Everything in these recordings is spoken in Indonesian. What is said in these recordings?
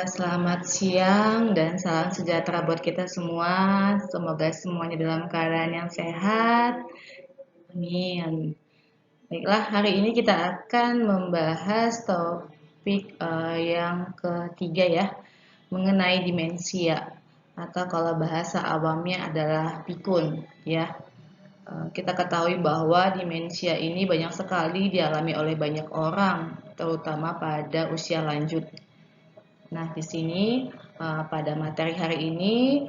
Selamat siang dan salam sejahtera buat kita semua. Semoga semuanya dalam keadaan yang sehat. Amin. Baiklah, hari ini kita akan membahas topik yang ketiga ya, mengenai demensia atau kalau bahasa awamnya adalah pikun ya. Kita ketahui bahwa demensia ini banyak sekali dialami oleh banyak orang, terutama pada usia lanjut. Nah, di sini pada materi hari ini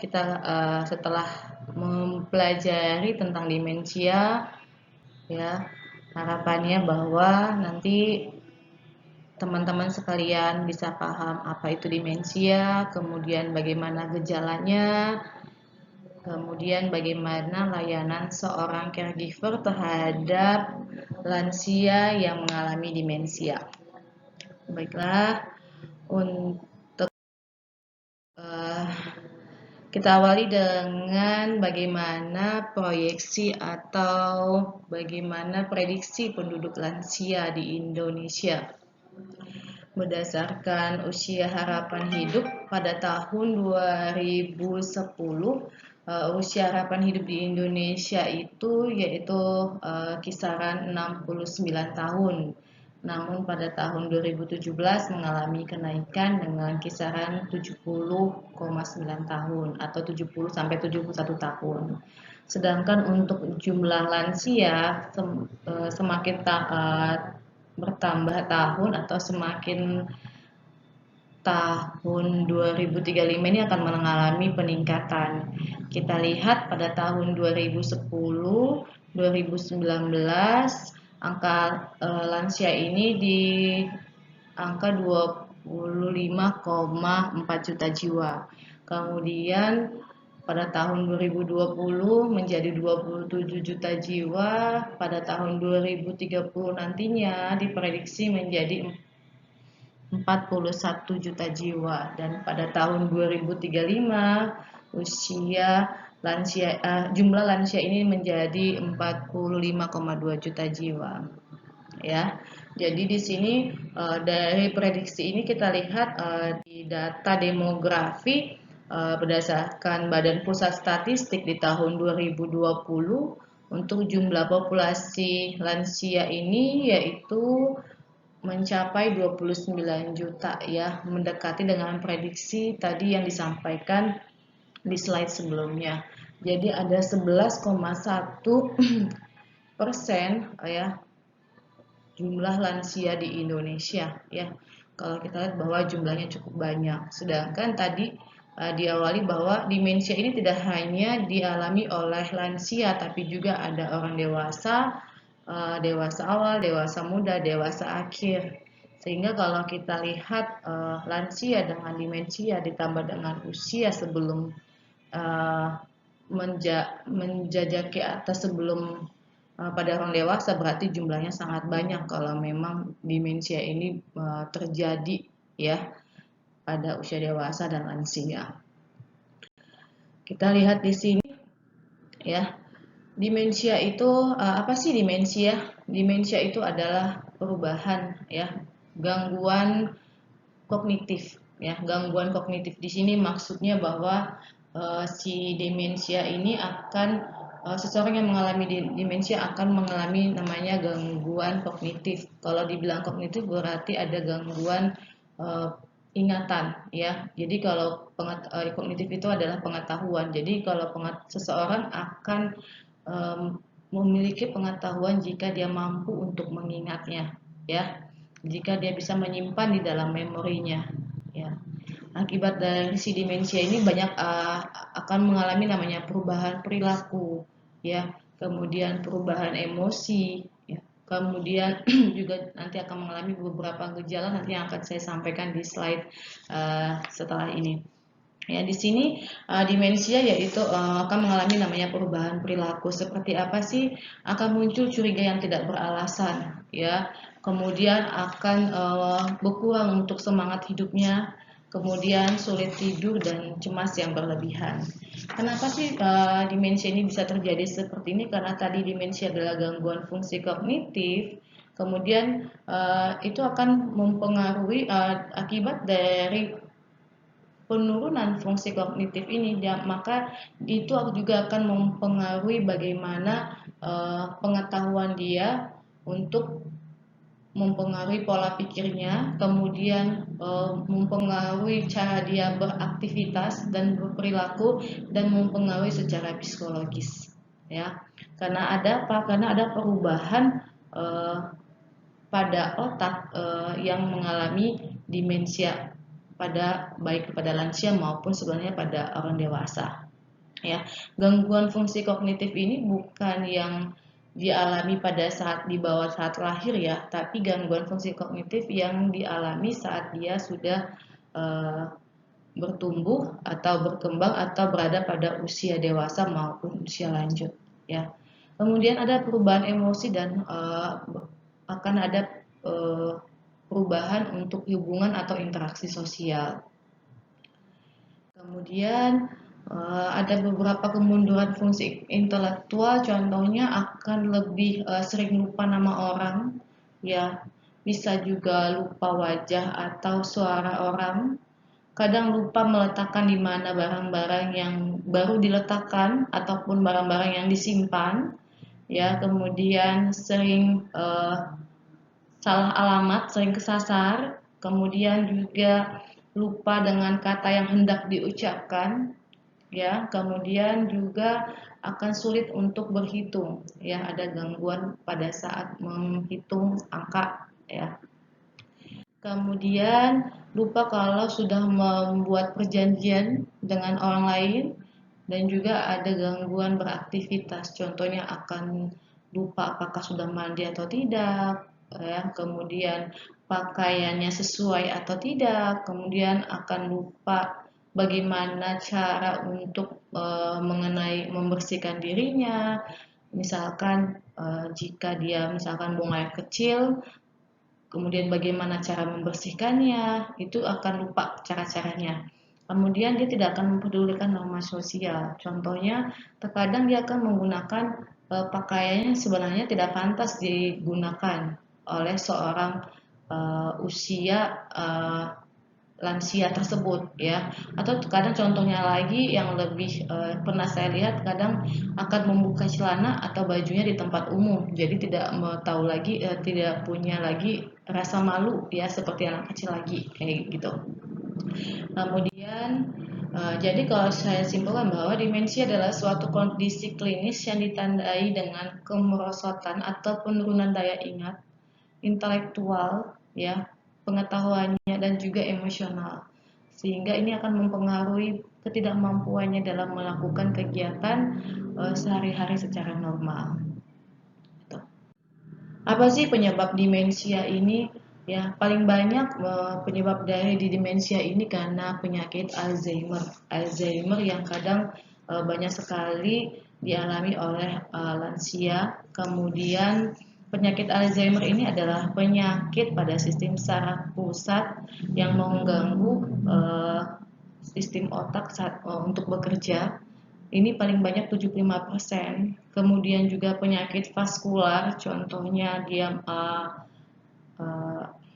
kita setelah mempelajari tentang demensia, ya harapannya bahwa nanti teman-teman sekalian bisa paham apa itu demensia, kemudian bagaimana gejalanya, kemudian bagaimana layanan seorang caregiver terhadap lansia yang mengalami demensia. Baiklah, untuk kita awali dengan bagaimana proyeksi atau bagaimana prediksi penduduk lansia di Indonesia. Berdasarkan usia harapan hidup pada tahun 2010, usia harapan hidup di Indonesia itu yaitu kisaran 69 tahun. Namun pada tahun 2017 mengalami kenaikan dengan kisaran 70,9 tahun atau 70 sampai 71 tahun. Sedangkan untuk jumlah lansia semakin bertambah tahun atau semakin tahun 2035 ini akan mengalami peningkatan. Kita lihat pada tahun 2010, 2019 angka lansia ini di angka 25,4 juta jiwa. Kemudian pada tahun 2020 menjadi 27 juta jiwa, pada tahun 2030 nantinya diprediksi menjadi 41 juta jiwa, dan pada tahun 2035 jumlah lansia ini menjadi 45,2 juta jiwa. Ya, jadi di sini dari prediksi ini kita lihat di data demografi berdasarkan Badan Pusat Statistik di tahun 2020 untuk jumlah populasi lansia ini yaitu mencapai 29 juta ya, mendekati dengan prediksi tadi yang disampaikan di slide sebelumnya. Jadi ada 11,1% ya jumlah lansia di Indonesia ya. Kalau kita lihat bahwa jumlahnya cukup banyak. Sedangkan tadi diawali bahwa demensia ini tidak hanya dialami oleh lansia tapi juga ada orang dewasa, dewasa awal, dewasa muda, dewasa akhir. Sehingga kalau kita lihat lansia dengan demensia ditambah dengan usia sebelum menjajaki atas sebelum pada orang dewasa, berarti jumlahnya sangat banyak kalau memang demensia ini terjadi ya pada usia dewasa dan lansia. Kita lihat di sini ya. Demensia itu apa sih demensia? Demensia itu adalah perubahan ya, gangguan kognitif ya. Gangguan kognitif di sini maksudnya bahwa si demensia ini akan seseorang yang mengalami demensia akan mengalami namanya gangguan kognitif. Kalau dibilang kognitif berarti ada gangguan ingatan ya. Jadi kalau kognitif itu adalah pengetahuan. Jadi kalau seseorang akan memiliki pengetahuan jika dia mampu untuk mengingatnya ya. Jika dia bisa menyimpan di dalam memorinya ya. Akibat dari si demensia ini banyak akan mengalami namanya perubahan perilaku ya, kemudian perubahan emosi ya. Kemudian juga nanti akan mengalami beberapa gejala nanti yang akan saya sampaikan di slide setelah ini. Ya, di sini demensia yaitu akan mengalami namanya perubahan perilaku. Seperti apa sih? Akan muncul curiga yang tidak beralasan ya. Kemudian akan berkurang untuk semangat hidupnya. Kemudian sulit tidur dan cemas yang berlebihan. Kenapa sih demensia ini bisa terjadi seperti ini? Karena tadi demensia adalah gangguan fungsi kognitif. Kemudian itu akan mempengaruhi akibat dari penurunan fungsi kognitif ini, maka itu juga akan mempengaruhi bagaimana pengetahuan dia untuk mempengaruhi pola pikirnya, kemudian mempengaruhi cara dia beraktivitas dan berperilaku, dan mempengaruhi secara psikologis, ya. Karena ada apa? Karena ada perubahan eh, pada otak yang mengalami demensia, baik kepada lansia maupun sebenarnya pada orang dewasa, ya. Gangguan fungsi kognitif ini bukan yang dialami pada saat di bawah saat lahir, ya, tapi gangguan fungsi kognitif yang dialami saat dia sudah eh, bertumbuh atau berkembang atau berada pada usia dewasa maupun usia lanjut, ya. Kemudian ada perubahan emosi dan akan ada eh, perubahan untuk hubungan atau interaksi sosial. Kemudian ada beberapa kemunduran fungsi intelektual, contohnya akan lebih sering lupa nama orang, ya, bisa juga lupa wajah atau suara orang, kadang lupa meletakkan di mana barang-barang yang baru diletakkan ataupun barang-barang yang disimpan, ya. Kemudian sering salah alamat, sering kesasar, kemudian juga lupa dengan kata yang hendak diucapkan, ya. Kemudian juga akan sulit untuk berhitung, ya, ada gangguan pada saat menghitung angka, ya. Kemudian lupa kalau sudah membuat perjanjian dengan orang lain, dan juga ada gangguan beraktivitas, contohnya akan lupa apakah sudah mandi atau tidak, ya. Kemudian pakaiannya sesuai atau tidak, kemudian akan lupa bagaimana cara untuk mengenai membersihkan dirinya, misalkan jika dia misalkan buang air kecil, kemudian bagaimana cara membersihkannya, itu akan lupa cara-caranya. Kemudian dia tidak akan mempedulikan norma sosial. Contohnya, terkadang dia akan menggunakan pakaian yang sebenarnya tidak pantas digunakan oleh seorang usia lansia tersebut, ya. Atau kadang contohnya lagi yang lebih pernah saya lihat, kadang akan membuka celana atau bajunya di tempat umum, jadi tidak tahu lagi, tidak punya lagi rasa malu, ya, seperti anak kecil lagi kayak gitu. Kemudian jadi kalau saya simpulkan bahwa demensia adalah suatu kondisi klinis yang ditandai dengan kemerosotan atau penurunan daya ingat, intelektual, ya, pengetahuannya, dan juga emosional, sehingga ini akan mempengaruhi ketidakmampuannya dalam melakukan kegiatan sehari-hari secara normal. Gitu. Apa sih penyebab demensia ini? Ya, paling banyak penyebab dari demensia ini karena penyakit Alzheimer. Alzheimer yang kadang banyak sekali dialami oleh lansia. Kemudian penyakit Alzheimer ini adalah penyakit pada sistem saraf pusat yang mengganggu sistem otak untuk bekerja. Ini paling banyak 75%. Kemudian juga penyakit vaskular, contohnya dia uh,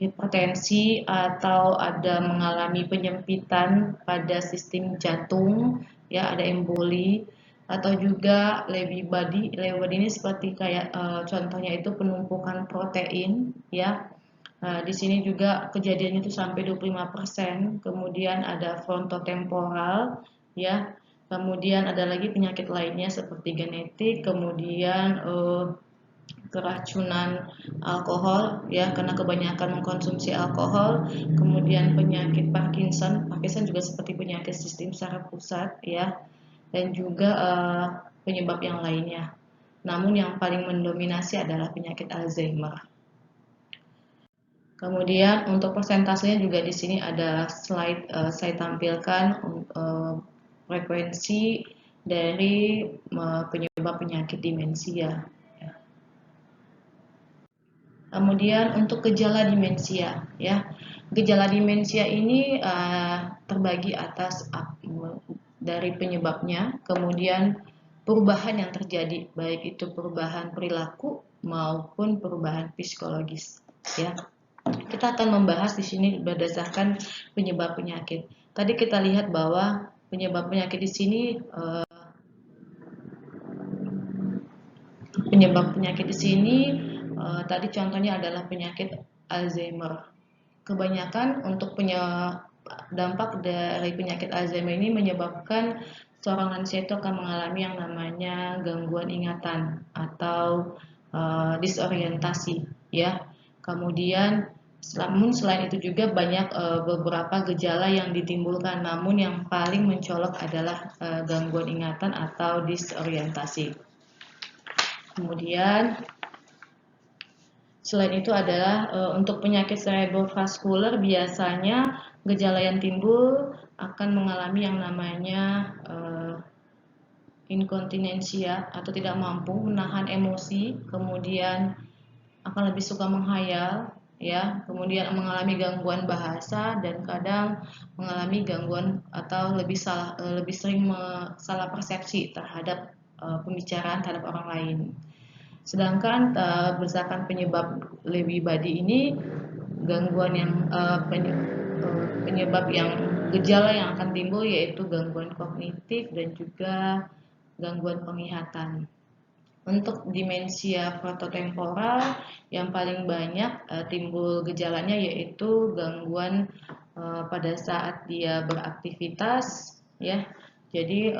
hipertensi atau ada mengalami penyempitan pada sistem jantung, ya, ada emboli, atau juga Lewy body. Lewy body ini seperti kayak contohnya itu penumpukan protein, ya. Di sini juga kejadiannya itu sampai 25%. Kemudian ada frontotemporal, ya. Kemudian ada lagi penyakit lainnya seperti genetik, kemudian keracunan alkohol, ya, karena kebanyakan mengkonsumsi alkohol. Kemudian penyakit Parkinson. Parkinson juga seperti penyakit sistem saraf pusat, ya, dan juga penyebab yang lainnya. Namun yang paling mendominasi adalah penyakit Alzheimer. Kemudian untuk persentasenya juga di sini ada slide saya tampilkan frekuensi dari penyebab penyakit demensia. Kemudian untuk gejala demensia, ya, gejala demensia ini terbagi atas dari penyebabnya, kemudian perubahan yang terjadi, baik itu perubahan perilaku maupun perubahan psikologis. Ya, kita akan membahas di sini berdasarkan penyebab penyakit. Tadi kita lihat bahwa penyebab penyakit di sini tadi contohnya adalah penyakit Alzheimer. Kebanyakan untuk dampak dari penyakit Alzheimer ini menyebabkan seorang lansia itu akan mengalami yang namanya gangguan ingatan atau disorientasi, ya. Kemudian selain itu juga banyak beberapa gejala yang ditimbulkan, namun yang paling mencolok adalah gangguan ingatan atau disorientasi. Kemudian selain itu adalah untuk penyakit cerebrovaskular biasanya gejala yang timbul akan mengalami yang namanya inkontinensia atau tidak mampu menahan emosi, kemudian akan lebih suka menghayal, ya, kemudian mengalami gangguan bahasa dan kadang mengalami gangguan atau lebih sering salah persepsi terhadap pembicaraan terhadap orang lain. Sedangkan berdasarkan penyebab Lewy body ini, gangguan yang penyebab yang gejala yang akan timbul yaitu gangguan kognitif dan juga gangguan penglihatan. Untuk demensia frontotemporal yang paling banyak timbul gejalanya yaitu gangguan pada saat dia beraktivitas, ya. Jadi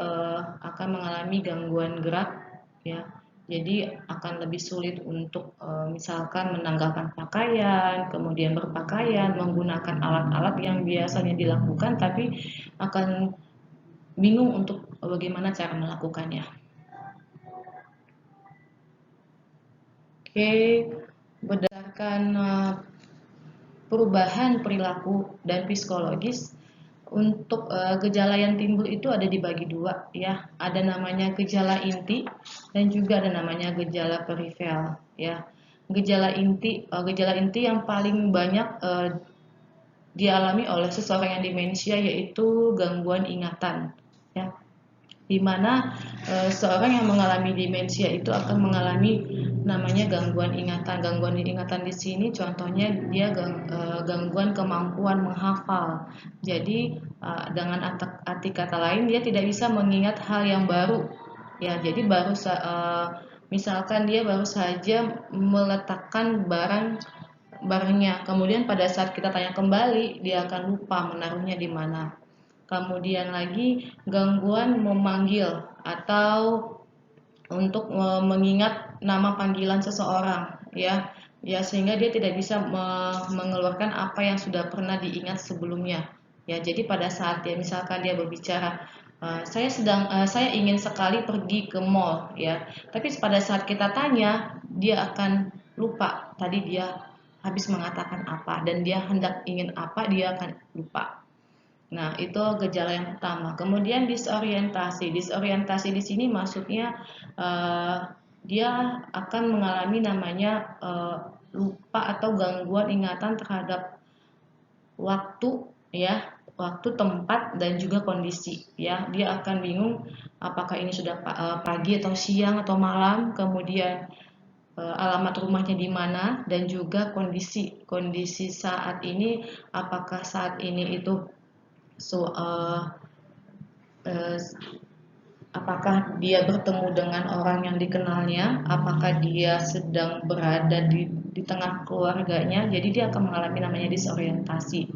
akan mengalami gangguan gerak, ya. Jadi akan lebih sulit untuk misalkan menanggalkan pakaian, kemudian berpakaian, menggunakan alat-alat yang biasanya dilakukan, tapi akan bingung untuk bagaimana cara melakukannya. Oke, berdasarkan perubahan perilaku dan psikologis, untuk gejala yang timbul itu ada dibagi dua, ya. Ada namanya gejala inti dan juga ada namanya gejala perifer, ya. Gejala inti yang paling banyak dialami oleh seseorang yang demensia yaitu gangguan ingatan, ya. Di mana seorang yang mengalami demensia itu akan mengalami namanya gangguan ingatan. Gangguan ingatan di sini contohnya dia gangguan kemampuan menghafal. Jadi dengan arti kata lain dia tidak bisa mengingat hal yang baru. Ya, jadi misalkan dia baru saja meletakkan barangnya, kemudian pada saat kita tanya kembali dia akan lupa menaruhnya di mana. Kemudian lagi gangguan memanggil atau untuk mengingat nama panggilan seseorang, ya, sehingga dia tidak bisa mengeluarkan apa yang sudah pernah diingat sebelumnya, ya. Jadi pada saat misalkan dia berbicara, saya ingin sekali pergi ke mall, ya, tapi pada saat kita tanya dia akan lupa tadi dia habis mengatakan apa dan dia hendak ingin apa, dia akan lupa. Nah, itu gejala yang pertama. Kemudian disorientasi. Disorientasi di sini maksudnya dia akan mengalami namanya lupa atau gangguan ingatan terhadap waktu, ya, waktu, tempat dan juga kondisi, ya. Dia akan bingung apakah ini sudah pagi atau siang atau malam, kemudian alamat rumahnya di mana dan juga kondisi saat ini, apakah saat ini itu apakah dia bertemu dengan orang yang dikenalnya, apakah dia sedang berada di tengah keluarganya, jadi dia akan mengalami namanya disorientasi.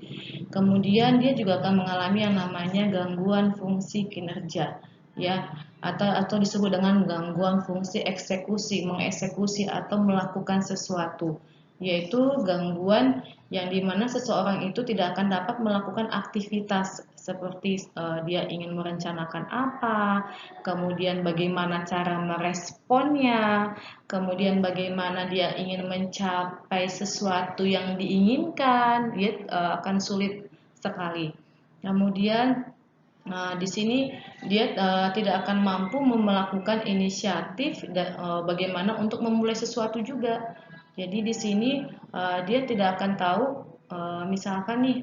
Kemudian dia juga akan mengalami yang namanya gangguan fungsi kinerja, ya, atau disebut dengan gangguan fungsi eksekusi, mengeksekusi atau melakukan sesuatu, yaitu gangguan yang dimana seseorang itu tidak akan dapat melakukan aktivitas seperti dia ingin merencanakan apa, kemudian bagaimana cara meresponnya, kemudian bagaimana dia ingin mencapai sesuatu yang diinginkan, dia akan sulit sekali. Kemudian di sini dia tidak akan mampu melakukan inisiatif dan bagaimana untuk memulai sesuatu juga. Jadi di sini dia tidak akan tahu, misalkan nih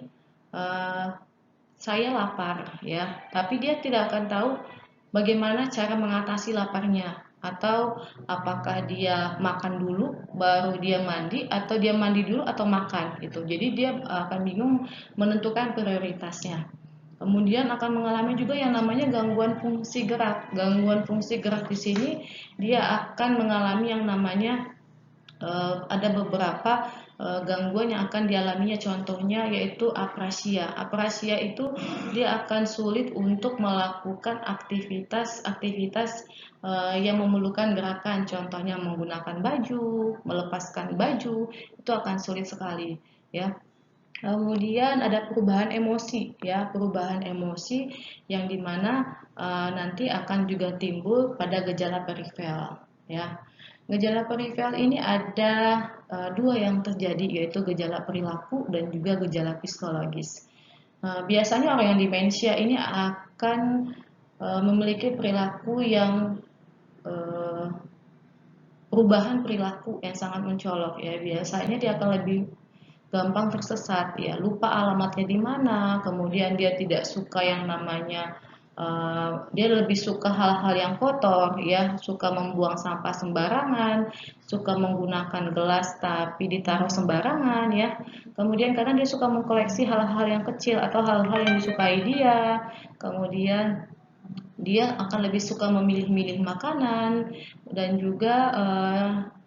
saya lapar, ya, tapi dia tidak akan tahu bagaimana cara mengatasi laparnya. atau apakah dia makan dulu baru dia mandi, atau dia mandi dulu atau makan gitu. Jadi dia akan bingung menentukan prioritasnya. Kemudian akan mengalami juga yang namanya gangguan fungsi gerak. Gangguan fungsi gerak di sini dia akan mengalami yang namanya ada beberapa gangguan yang akan dialaminya, contohnya yaitu aprasia. Aprasia itu dia akan sulit untuk melakukan aktivitas-aktivitas yang memerlukan gerakan, contohnya menggunakan baju, melepaskan baju, itu akan sulit sekali ya. Kemudian ada perubahan emosi ya, perubahan emosi yang dimana nanti akan juga timbul pada gejala perifer ya. Gejala perifer ini ada dua yang terjadi, yaitu gejala perilaku dan juga gejala psikologis. Biasanya orang yang demensia ini akan memiliki perilaku yang eh, perubahan perilaku yang sangat mencolok ya. Biasanya dia akan lebih gampang tersesat ya, lupa alamatnya di mana, kemudian dia tidak suka yang namanya dia lebih suka hal-hal yang kotor ya, suka membuang sampah sembarangan, suka menggunakan gelas tapi ditaruh sembarangan ya. Kemudian kadang dia suka mengkoleksi hal-hal yang kecil atau hal-hal yang disukai dia. Kemudian dia akan lebih suka memilih-milih makanan, dan juga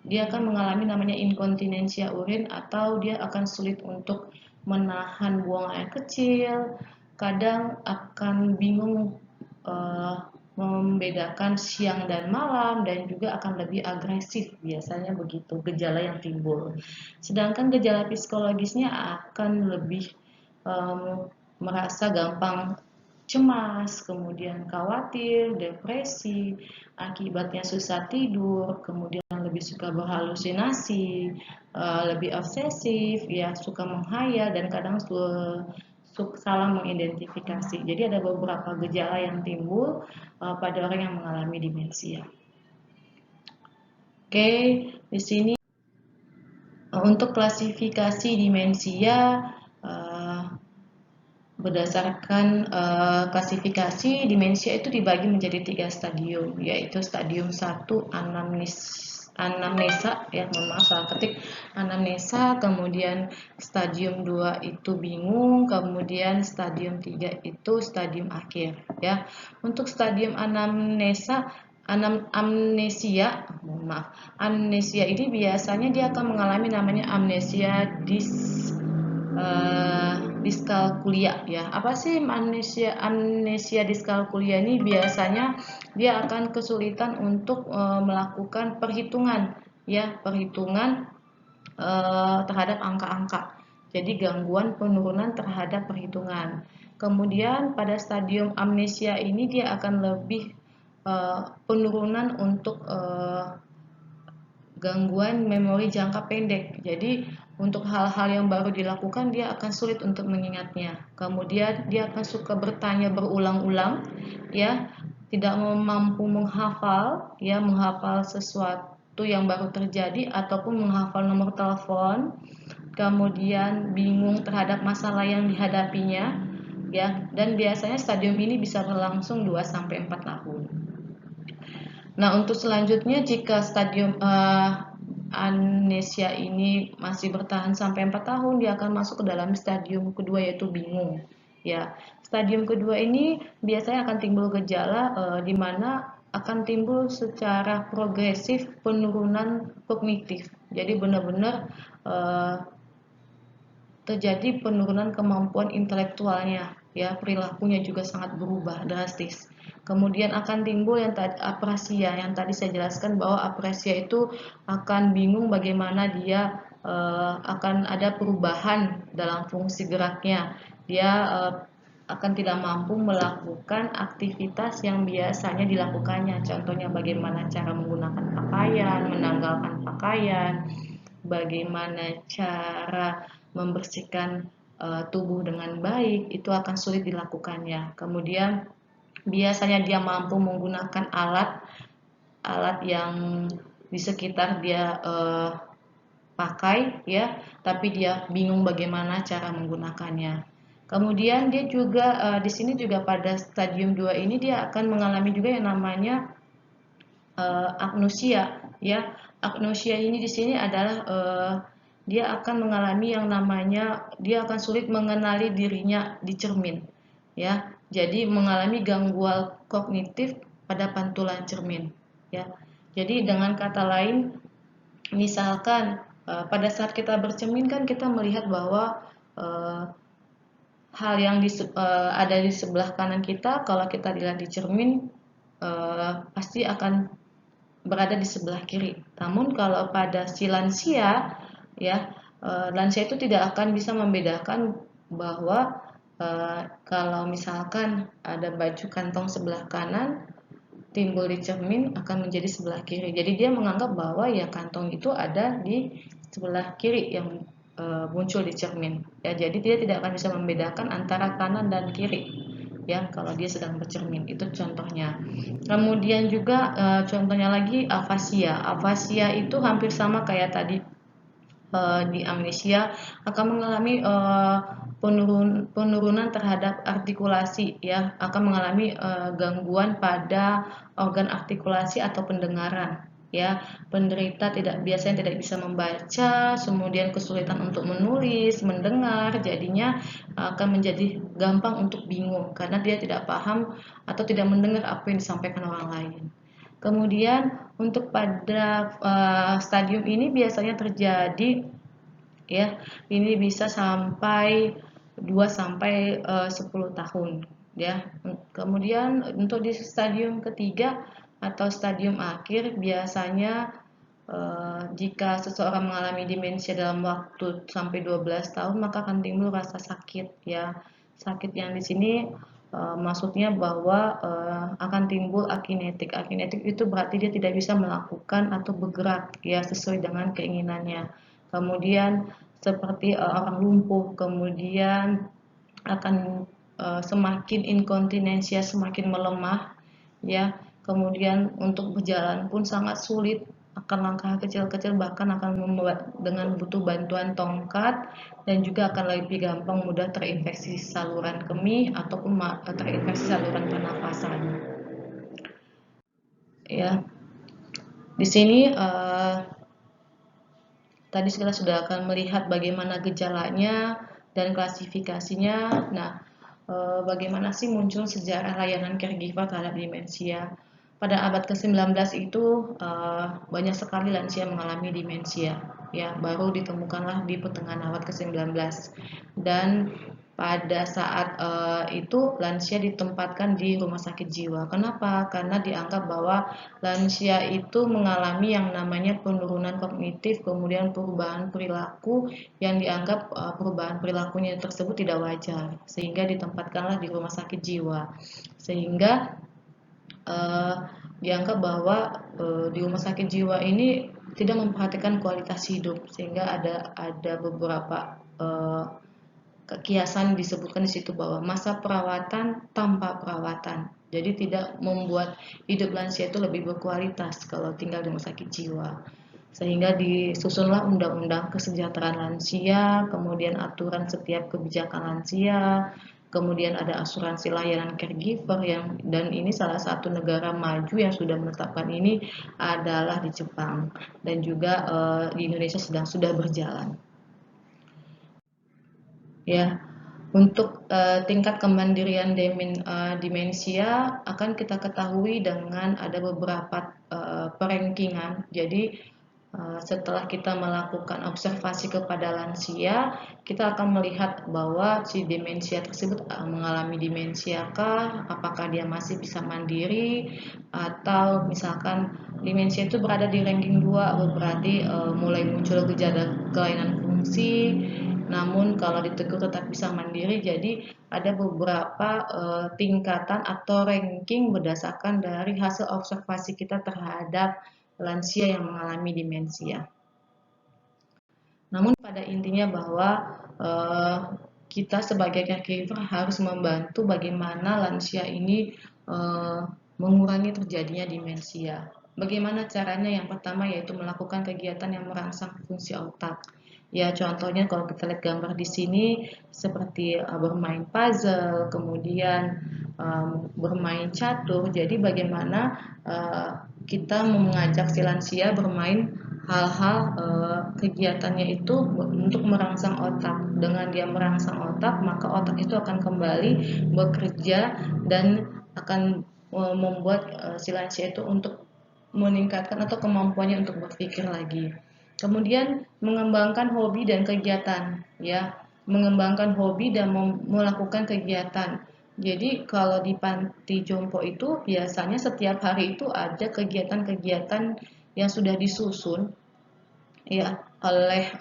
dia akan mengalami namanya inkontinensia urin, atau dia akan sulit untuk menahan buang air kecil. Kadang akan bingung eh, membedakan siang dan malam, dan juga akan lebih agresif, biasanya begitu gejala yang timbul. Sedangkan gejala psikologisnya akan lebih merasa gampang cemas, kemudian khawatir, depresi, akibatnya susah tidur, kemudian lebih suka berhalusinasi, lebih obsesif, ya suka menghayal, dan kadang salah mengidentifikasi. Jadi ada beberapa gejala yang timbul pada orang yang mengalami demensia. Oke, di sini untuk klasifikasi demensia berdasarkan klasifikasi, demensia itu dibagi menjadi 3 stadium, yaitu stadium 1 anamnesa ya, mohon maaf salah ketik, anamnesa, kemudian stadium 2 itu bingung, kemudian stadium 3 itu stadium akhir ya. Untuk stadium anamnesa, amnesia, mohon maaf, amnesia ini biasanya dia akan mengalami namanya amnesia diskalkulia ya. Apa sih amnesia diskalkulia ini? Biasanya dia akan kesulitan untuk melakukan perhitungan ya, perhitungan terhadap angka-angka. Jadi gangguan penurunan terhadap perhitungan. Kemudian pada stadium amnesia ini dia akan lebih penurunan untuk gangguan memori jangka pendek. Jadi untuk hal-hal yang baru dilakukan dia akan sulit untuk mengingatnya. Kemudian dia akan suka bertanya berulang-ulang ya, tidak mampu menghafal ya, menghafal sesuatu yang baru terjadi ataupun menghafal nomor telepon. Kemudian bingung terhadap masalah yang dihadapinya ya, dan biasanya stadium ini bisa berlangsung 2 sampai 4 tahun. Nah, untuk selanjutnya jika stadium amnesia ini masih bertahan sampai 4 tahun, dia akan masuk ke dalam stadium kedua, yaitu bingung. Ya, stadium kedua ini biasanya akan timbul gejala di mana akan timbul secara progresif penurunan kognitif. Jadi benar-benar terjadi penurunan kemampuan intelektualnya, ya, perilakunya juga sangat berubah drastis. Kemudian akan timbul yang tadi aprasia, yang tadi saya jelaskan bahwa aprasia itu akan bingung bagaimana dia akan ada perubahan dalam fungsi geraknya. Dia akan tidak mampu melakukan aktivitas yang biasanya dilakukannya. Contohnya bagaimana cara menggunakan pakaian, menanggalkan pakaian, bagaimana cara membersihkan tubuh dengan baik, itu akan sulit dilakukannya. Kemudian biasanya dia mampu menggunakan alat yang di sekitar dia pakai ya, tapi dia bingung bagaimana cara menggunakannya. Kemudian dia juga di sini juga pada stadium 2 ini dia akan mengalami juga yang namanya agnosia, ya. Agnosia ini di sini adalah dia akan mengalami yang namanya dia akan sulit mengenali dirinya di cermin, ya. Jadi mengalami gangguan kognitif pada pantulan cermin, ya. Jadi dengan kata lain, misalkan pada saat kita bercermin kan kita melihat bahwa eh, hal yang ada di sebelah kanan kita kalau kita dilihat di cermin pasti akan berada di sebelah kiri. Namun kalau pada si lansia, ya, lansia itu tidak akan bisa membedakan bahwa kalau misalkan ada baju kantong sebelah kanan timbul di cermin akan menjadi sebelah kiri. Jadi dia menganggap bahwa ya kantong itu ada di sebelah kiri yang muncul di cermin. Ya, jadi dia tidak akan bisa membedakan antara kanan dan kiri. Ya, kalau dia sedang bercermin itu contohnya. Kemudian juga contohnya lagi afasia. Afasia itu hampir sama kayak tadi di amnesia akan mengalami penurunan terhadap artikulasi, ya, akan mengalami gangguan pada organ artikulasi atau pendengaran, ya. Penderita biasanya tidak bisa membaca, kemudian kesulitan untuk menulis, mendengar, jadinya akan menjadi gampang untuk bingung karena dia tidak paham atau tidak mendengar apa yang disampaikan orang lain. Kemudian untuk pada stadium ini biasanya terjadi, ya, ini bisa sampai 2 sampai 10 tahun, ya. Kemudian untuk di stadium ketiga atau stadium akhir biasanya jika seseorang mengalami demensia dalam waktu sampai 12 tahun maka akan timbul rasa sakit, ya. Sakit yang di sini maksudnya bahwa akan timbul akinetik. Akinetik itu berarti dia tidak bisa melakukan atau bergerak, ya, sesuai dengan keinginannya. Kemudian seperti orang lumpuh, kemudian akan semakin inkontinensia, semakin melemah, ya. Kemudian untuk berjalan pun sangat sulit, akan langkah kecil-kecil, bahkan akan membuat dengan butuh bantuan tongkat, dan juga akan lebih gampang mudah terinfeksi saluran kemih ataupun terinfeksi saluran pernafasan, ya. Di sini tadi kita sudah akan melihat bagaimana gejalanya dan klasifikasinya. Nah, bagaimana sih muncul sejarah layanan caregiver terhadap demensia? Pada abad ke-19 itu banyak sekali lansia mengalami demensia. Ya, baru ditemukanlah di pertengahan abad ke-19. Dan pada saat itu lansia ditempatkan di rumah sakit jiwa. Kenapa? Karena dianggap bahwa lansia itu mengalami yang namanya penurunan kognitif, kemudian perubahan perilaku yang dianggap perubahan perilakunya tersebut tidak wajar, sehingga ditempatkanlah di rumah sakit jiwa. Sehingga uh, dianggap bahwa di rumah sakit jiwa ini tidak memperhatikan kualitas hidup, sehingga ada beberapa kiasan disebutkan di situ bahwa masa perawatan tanpa perawatan. Jadi tidak membuat hidup lansia itu lebih berkualitas kalau tinggal di rumah sakit jiwa. Sehingga disusunlah undang-undang kesejahteraan lansia, kemudian aturan setiap kebijakan lansia, kemudian ada asuransi layanan caregiver dan ini salah satu negara maju yang sudah menetapkan ini adalah di Jepang, dan juga di Indonesia sudah berjalan. Ya, untuk tingkat kemandirian demensia akan kita ketahui dengan ada beberapa perankingan. Jadi setelah kita melakukan observasi kepada lansia, kita akan melihat bahwa si demensia tersebut mengalami demensia kah, apakah dia masih bisa mandiri, atau misalkan demensia itu berada di ranking 2, berarti mulai muncul gejala kelainan fungsi, namun kalau ditegur tetap bisa mandiri. Jadi ada beberapa tingkatan atau ranking berdasarkan dari hasil observasi kita terhadap lansia yang mengalami demensia. Namun pada intinya bahwa kita sebagai caregiver harus membantu bagaimana lansia ini mengurangi terjadinya demensia. Bagaimana caranya? Yang pertama yaitu melakukan kegiatan yang merangsang fungsi otak. Ya, contohnya kalau kita lihat gambar di sini seperti bermain puzzle, kemudian bermain catur. Jadi bagaimana kita mengajak si lansia bermain hal-hal kegiatannya itu untuk merangsang otak. Dengan dia merangsang otak, maka otak itu akan kembali bekerja dan akan membuat si lansia itu untuk meningkatkan atau kemampuannya untuk berpikir lagi. Kemudian mengembangkan hobi dan kegiatan, ya, mengembangkan hobi dan melakukan kegiatan. Jadi kalau di panti jompo itu biasanya setiap hari itu ada kegiatan-kegiatan yang sudah disusun ya oleh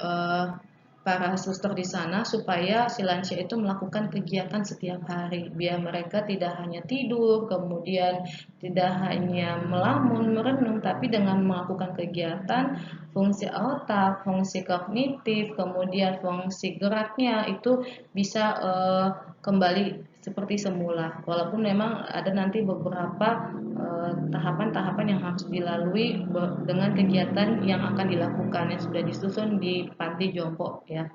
para suster di sana supaya si lansia itu melakukan kegiatan setiap hari biar mereka tidak hanya tidur kemudian tidak hanya melamun merenung tapi dengan melakukan kegiatan fungsi otak, fungsi kognitif, kemudian fungsi geraknya itu bisa kembali seperti semula walaupun memang ada nanti beberapa tahapan-tahapan yang harus dilalui dengan kegiatan yang akan dilakukan yang sudah disusun di panti jompo ya.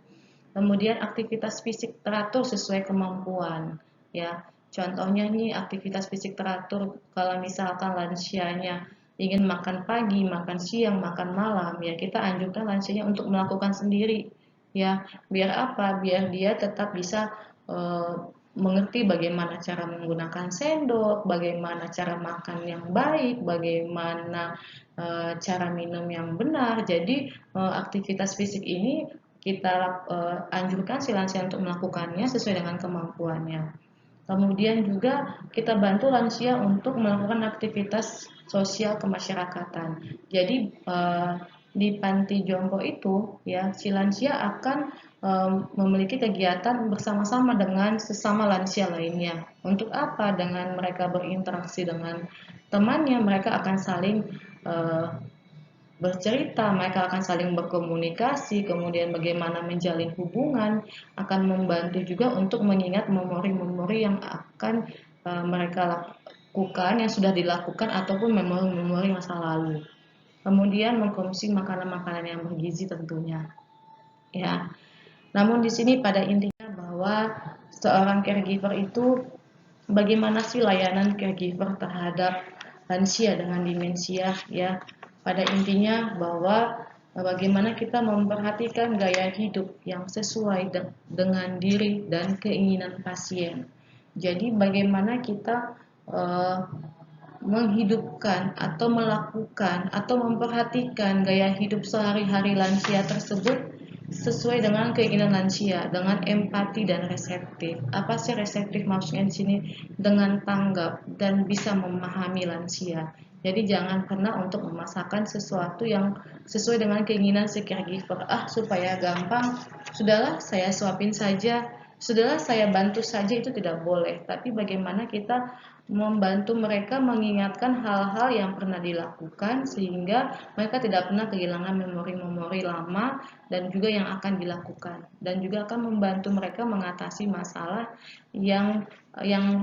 Kemudian aktivitas fisik teratur sesuai kemampuan ya. Contohnya nih aktivitas fisik teratur kalau misalkan lansianya ingin makan pagi, makan siang, makan malam ya kita anjurkan lansianya untuk melakukan sendiri ya. Biar apa? Biar dia tetap bisa eh, mengerti bagaimana cara menggunakan sendok, bagaimana cara makan yang baik, bagaimana cara minum yang benar. Jadi aktivitas fisik ini kita anjurkan si lansia untuk melakukannya sesuai dengan kemampuannya. Kemudian juga kita bantu lansia untuk melakukan aktivitas sosial kemasyarakatan. Jadi di panti jompo itu ya si lansia akan memiliki kegiatan bersama-sama dengan sesama lansia lainnya. Untuk apa? Dengan mereka berinteraksi dengan temannya, mereka akan saling eh, bercerita, mereka akan saling berkomunikasi, kemudian bagaimana menjalin hubungan, akan membantu juga untuk mengingat memori-memori yang akan mereka lakukan, yang sudah dilakukan, ataupun memori-memori masa lalu. Kemudian mengkonsumsi makanan-makanan yang bergizi tentunya. Ya, namun di sini pada intinya bahwa seorang caregiver itu bagaimana sih layanan caregiver terhadap lansia dengan demensia ya. Pada intinya bahwa bagaimana kita memperhatikan gaya hidup yang sesuai dengan diri dan keinginan pasien. Jadi bagaimana kita uh, menghidupkan atau melakukan atau memperhatikan gaya hidup sehari-hari lansia tersebut sesuai dengan keinginan lansia, dengan empati dan reseptif. Apa sih reseptif maksudnya di sini? Dengan tanggap dan bisa memahami lansia. Jadi jangan pernah untuk memasakkan sesuatu yang sesuai dengan keinginan si caregiver. Supaya gampang, sudahlah saya suapin saja, sudahlah saya bantu saja itu tidak boleh. Tapi bagaimana kita membantu mereka mengingatkan hal-hal yang pernah dilakukan sehingga mereka tidak pernah kehilangan memori-memori lama dan juga yang akan dilakukan dan juga akan membantu mereka mengatasi masalah yang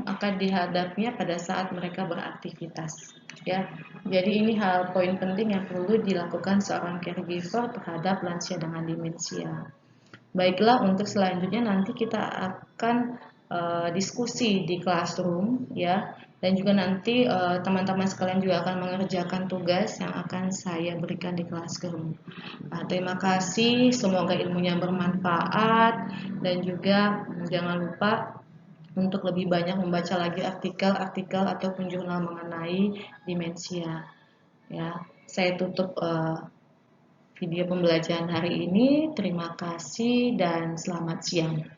akan dihadapinya pada saat mereka beraktivitas ya. Jadi ini hal poin penting yang perlu dilakukan seorang caregiver terhadap lansia dengan demensia. Baiklah, untuk selanjutnya nanti kita akan diskusi di classroom ya, dan juga nanti teman-teman sekalian juga akan mengerjakan tugas yang akan saya berikan di classroom. Terima kasih, semoga ilmunya bermanfaat dan juga jangan lupa untuk lebih banyak membaca lagi artikel-artikel ataupun jurnal mengenai demensia. Ya, saya tutup video pembelajaran hari ini. Terima kasih dan selamat siang.